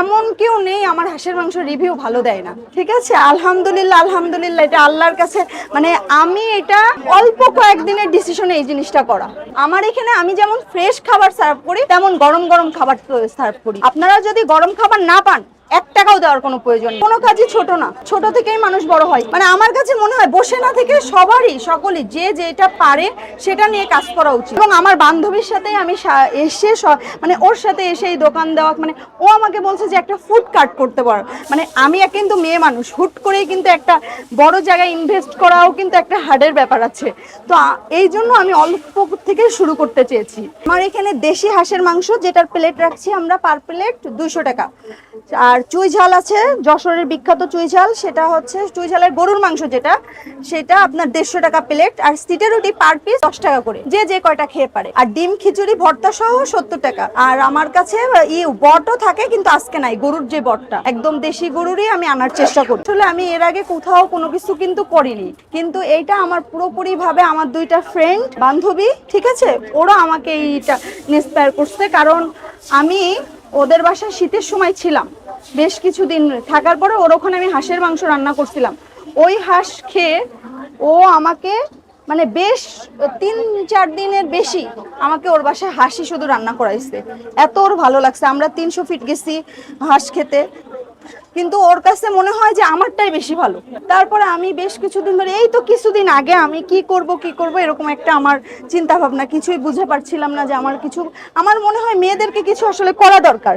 এমন কেউ নেই আমার হাঁসের মাংস রিভিউ ভালো দেয় না। ঠিক আছে, আলহামদুলিল্লাহ আলহামদুলিল্লাহ, এটা আল্লাহর কাছে মানে আমি এটা অল্প কয়েকদিনের ডিসিশনে এই জিনিসটা করা। আমার এখানে আমি যেমন ফ্রেশ খাবার সার্ভ করি তেমন গরম গরম খাবার সার্ভ করি। আপনারা যদি গরম খাবার না পান 1 টাকাও দেওয়ার কোনো প্রয়োজন নেই। কোনো কাজই ছোট না, ছোট থেকেই মানুষ বড় হয়। মানে আমার কাছে মনে হয় বসে না থেকে সকলেই যে যেটা পারে সেটা নিয়ে কাজ করা উচিত। এবং আমার বান্ধবীর সাথে আমি এসে মানে ওর সাথে এসে এই দোকান দেওয়া, মানে ও আমাকে বলছে যে একটা ফুড কার্ট করতে পারো। মানে আমি কিন্তু মেয়ে মানুষ, হুট করেই কিন্তু একটা বড় জায়গায় ইনভেস্ট করাও কিন্তু একটা হার্ডের ব্যাপার আছে। তো এই জন্য আমি অল্প থেকে শুরু করতে চেয়েছি। আমার এখানে দেশি হাঁসের মাংস যেটার প্লেট রাখছি আমরা পার প্লেট 200 টাকা। আর চুই ঝাল আছে, যশোরের বিখ্যাত চুই ঝাল, সেটা হচ্ছে চুই ঝালের গরুর মাংস যেটা, সেটা আপনার 150 টাকা প্লেট। আর সিটে রুটি পার পিস 10 টাকা করে, যে কয়টা খেয়ে পারে। আর ডিম খিচুড়ি ভর্তা সহ 70 টাকা। আর আমার কাছে বটও থাকে, কিন্তু আজকে নাই। গরুর যে বটটা একদম দেশি গরুরই আমি আনার চেষ্টা করি। আসলে আমি এর আগে কোথাও কোনো কিছু কিন্তু করিনি, কিন্তু এইটা আমার পুরোপুরি ভাবে আমার 2টা ফ্রেন্ড বান্ধবী, ঠিক আছে, ওরা আমাকে এইটা ইন্সপায়ার করছে। কারণ আমি ওদের বাসায় শীতের সময় ছিলাম বেশ কিছুদিন থাকার পরে, ওর ওখানে আমি হাঁসের মাংস রান্না করছিলাম। ওই হাঁস খেয়ে ও আমাকে মানে বেশ 3-4 দিনের বেশি আমাকে ওর বাসায় হাঁসই শুধু রান্না করাইছে। এত ওর ভালো লাগছে। আমরা 300 ফিট গেছি হাঁস খেতে, কিন্তু ওর কাছে মনে হয় যে আমারটাই বেশি ভালো। তারপরে আমি বেশ কিছুদিন ধরে, এই তো কিছুদিন আগে, আমি কি করব এরকম একটা আমার চিন্তা ভাবনা, কিছুই বুঝে পারছিলাম না যে আমার মনে হয় মেয়েদেরকে কিছু আসলে করা দরকার।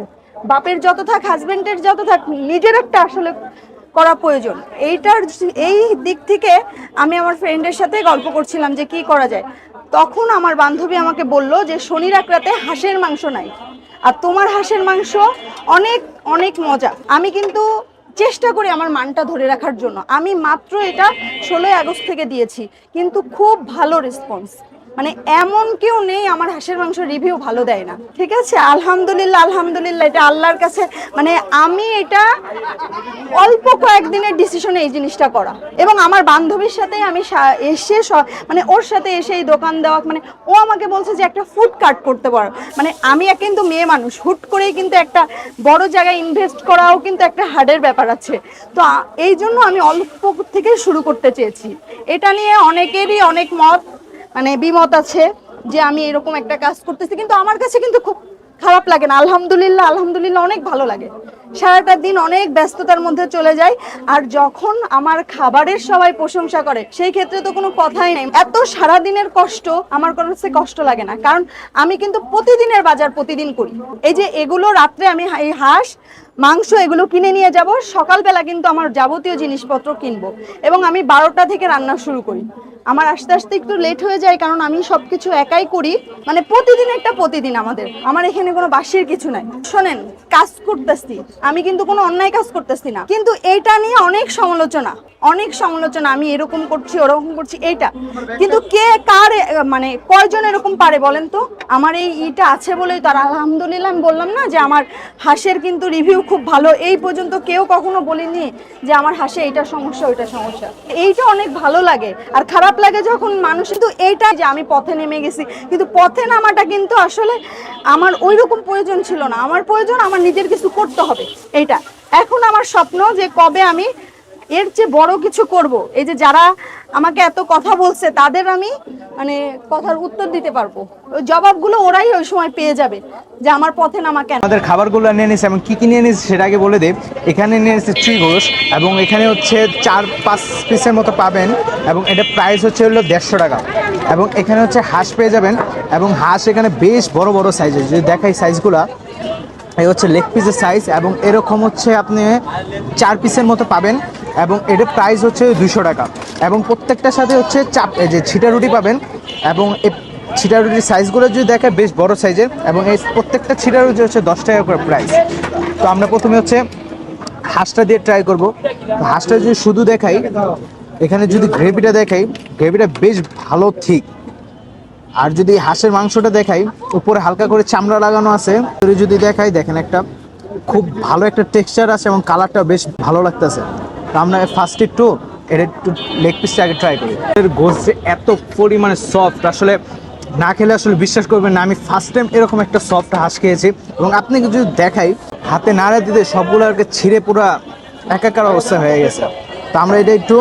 বাপের যত থাক, হাজবেন্ডের যত থাক, নিজের একটা আসলে করা প্রয়োজন। এই দিক থেকে আমি আমার ফ্রেন্ডের সাথে গল্প করছিলাম যে কি করা যায়। তখন আমার বান্ধবী আমাকে বলল যে শনি রাতে হাঁসের মাংস নাই, আর তোমার হাঁসের মাংস অনেক অনেক মজা। আমি কিন্তু চেষ্টা করি আমার মানটা ধরে রাখার জন্য। আমি মাত্র এটা 16 আগস্ট থেকে দিয়েছি, কিন্তু খুব ভালো রেসপন্স। মানে এমন কেউ নেই আমার হাঁসের মাংস রিভিউ ভালো দেয় না। ঠিক আছে, আলহামদুলিল্লাহ আলহামদুলিল্লাহ, এটা আল্লাহর কাছে মানে আমি এটা অল্প কয়েকদিনের ডিসিশনে এই জিনিসটা করা। এবং আমার বান্ধবীর সাথে আমি এসে মানে ওর সাথে এসে এই দোকান দেওয়া, মানে ও আমাকে বলছে যে একটা ফুড কার্ট করতে পারো। মানে আমি কিন্তু মেয়ে মানুষ, হুট করেই কিন্তু একটা বড় জায়গায় ইনভেস্ট করাও কিন্তু একটা হার্ডের ব্যাপার আছে। তো এই জন্য আমি অল্প থেকে শুরু করতে চেয়েছি। এটা নিয়ে অনেকেরই অনেক বিমত আছে যে আমি এরকম একটা কাজ করতেছি, কিন্তু আমার কাছে কিন্তু খুব খারাপ লাগে না। আলহামদুলিল্লাহ আলহামদুলিল্লাহ, অনেক ভালো লাগে। সারাটা দিন অনেক ব্যস্ততার মধ্যে চলে যায়, আর যখন আমার খাবারের সবাই প্রশংসা করে সেই ক্ষেত্রে তো কোনো কথাই নেই। এত সারাদিনের কষ্ট আমার কাছে কষ্ট লাগে না, কারণ আমি কিন্তু প্রতিদিনের বাজার প্রতিদিন করি। এই যে এগুলো রাত্রে আমি এই হাঁস মাংস এগুলো কিনে নিয়ে যাব, সকালবেলা কিন্তু আমার যাবতীয় জিনিসপত্র কিনবো, এবং আমি 12টা থেকে রান্না শুরু করি। আমার আস্তে আস্তে একটু লেট হয়ে যায়, কারণ আমি সবকিছু একাই করি। মানে প্রতিদিন আমার এখানে কোনো বাসির কিছু নাই। শোনেন, কাজ করতেছি আমি, কিন্তু কোনো অন্যায় কাজ করতেছি না, কিন্তু এইটা নিয়ে অনেক সমালোচনা। আমি এরকম করছি ওরকম করছি, এইটা কিন্তু কে কার মানে কয়জন এরকম পারে বলেন তো? আমার এইটা আছে বলেই তার আলহামদুলিল্লাহ। আমি বললাম না যে আমার হাঁসের কিন্তু রিভিউ খুব ভালো, এই পর্যন্ত কেউ কখনো বলেনি যে আমার হাঁসে এইটা সমস্যা ওইটা সমস্যা। এইটা অনেক ভালো লাগে। আর খারাপ লাগে যখন মানুষ, কিন্তু এইটা যে আমি পথে নেমে গেছি, কিন্তু পথে নামাটা কিন্তু আসলে আমার ওই রকম প্রয়োজন ছিল না। আমার প্রয়োজন আমার নিজের কিছু করতে হবে। এইটা এখন আমার স্বপ্ন যে কবে আমি এর চেয়ে বড় কিছু করব। এই যে যারা আমাকে এত কথা বলছে তাদের আমি মানে কথার উত্তর দিতে পারবো, ওই জবাবগুলো ওরাই ওই সময় পেয়ে যাবে যে আমার পথে নামা কেন। আমাদের খাবারগুলো নিয়ে নিয়েছে এবং কী নিয়ে নিয়েছে সেটা আগে বলে দেব। এখানে নিয়ে নিয়েছে চুই গোশ, এবং এখানে হচ্ছে 4-5 পিসের মতো পাবেন, এবং এটা প্রাইস হচ্ছে হলো 150 টাকা। এবং এখানে হচ্ছে হাঁস পেয়ে যাবেন, এবং হাঁস এখানে বেশ বড় বড় সাইজের। যদি দেখাই সাইজগুলা, এই হচ্ছে লেগ পিসের সাইজ, এবং এরকম হচ্ছে আপনি 4 পিসের মতো পাবেন, এবং এটার প্রাইস হচ্ছে 200 টাকা। এবং প্রত্যেকটার সাথে হচ্ছে যে ছিটা রুটি পাবেন, এবং এই ছিটা রুটির সাইজগুলো যদি দেখায় বেশ বড় সাইজের, এবং এই প্রত্যেকটা ছিটা রুটি হচ্ছে 10 টাকা করে প্রাইস। তো আমরা প্রথমে হচ্ছে হাঁসটা দিয়ে ট্রাই করব। হাঁসটা যদি শুধু দেখাই, এখানে যদি গ্রেভিটা দেখাই, গ্রেভিটা বেশ ভালো ঠিক। আর যদি হাঁসের মাংসটা দেখাই, উপরে হালকা করে চামড়া লাগানো আছে। যদি দেখাই, দেখেন একটা খুব ভালো একটা টেক্সচার আছে, এবং কালারটা বেশ ভালো লাগতেছে। তো আমরা ফার্স্ট এটা একটু লেগ পিসটা আগে ট্রাই করি। এর গোশ যে এত পরিমাণে সফট, আসলে না খেলে আসলে বিশ্বাস করবেন না, আমি ফার্স্ট টাইম এরকম একটা সফট হাঁস খেয়েছি। এবং আপনাকে যদি দেখাই, হাতে নাড়া দিতে সবগুলোকে ছিঁড়ে পুরো একাকার অবস্থা হয়ে গেছে। তো আমরা এটা একটু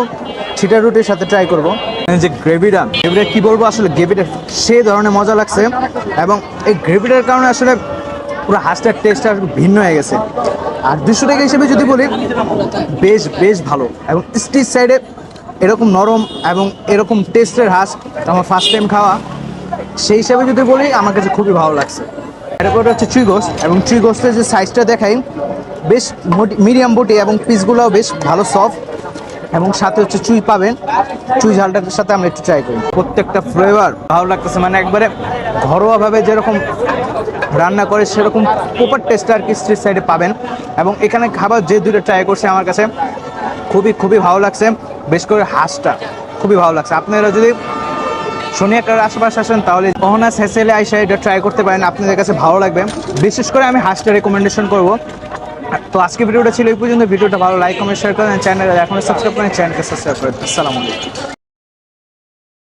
ছিটা রুটির সাথে ট্রাই করবো। যে গ্রেভিটা কি বলবো, আসলে গ্রেভিটা সেই ধরনের মজা লাগছে। এবং এই গ্রেভিটার কারণে আসলে পুরো হাঁসটার টেস্টটা ভিন্ন হয়ে গেছে। আর 200 টাকা হিসেবে যদি বলি, বেশ ভালো। এবং স্ট্রিট সাইডে এরকম নরম এবং এরকম টেস্টের হাঁস আমার ফার্স্ট টাইম খাওয়া, সেই হিসাবে যদি বলি আমার কাছে খুবই ভালো লাগছে। এরপর হচ্ছে চুই গোস্ত, এবং চুই গোস্তের যে সাইজটা দেখাই বেশ মিডিয়াম বটি, এবং পিসগুলোও বেশ ভালো সফট, এবং সাথে হচ্ছে চুই পাবেন। চুই ঝালটার সাথে আমরা একটু ট্রাই করি। প্রত্যেকটা ফ্লেভার ভালো লাগতেছে, মানে একবারে ঘরোয়াভাবে যেরকম রান্না করে সেরকম প্রপার টেস্ট আর কি স্ট্রিট সাইডে পাবেন। এবং এখানে খাবার যে দুটো ট্রাই করছে আমার কাছে খুবই ভালো লাগছে। বেশ করে হাঁসটা খুবই ভালো লাগছে। আপনারা যদি সোনিয়াটার আশেপাশে আসেন তাহলে অহনাস হেসেলে আইসা এটা ট্রাই করতে পারেন, আপনাদের কাছে ভালো লাগবে। বিশেষ করে আমি হাঁসটা রেকমেন্ডেশন করব। তো আজকে ভিডিওটা ছিল এই পর্যন্ত। ভিডিওটা ভালো লাইক কমেন্ট শেয়ার করেন, চ্যানেলে এখনো সাবস্ক্রাইব করেন, চ্যানেলকে সাবস্ক্রাইব করেন। আসসালামু আলাইকুম।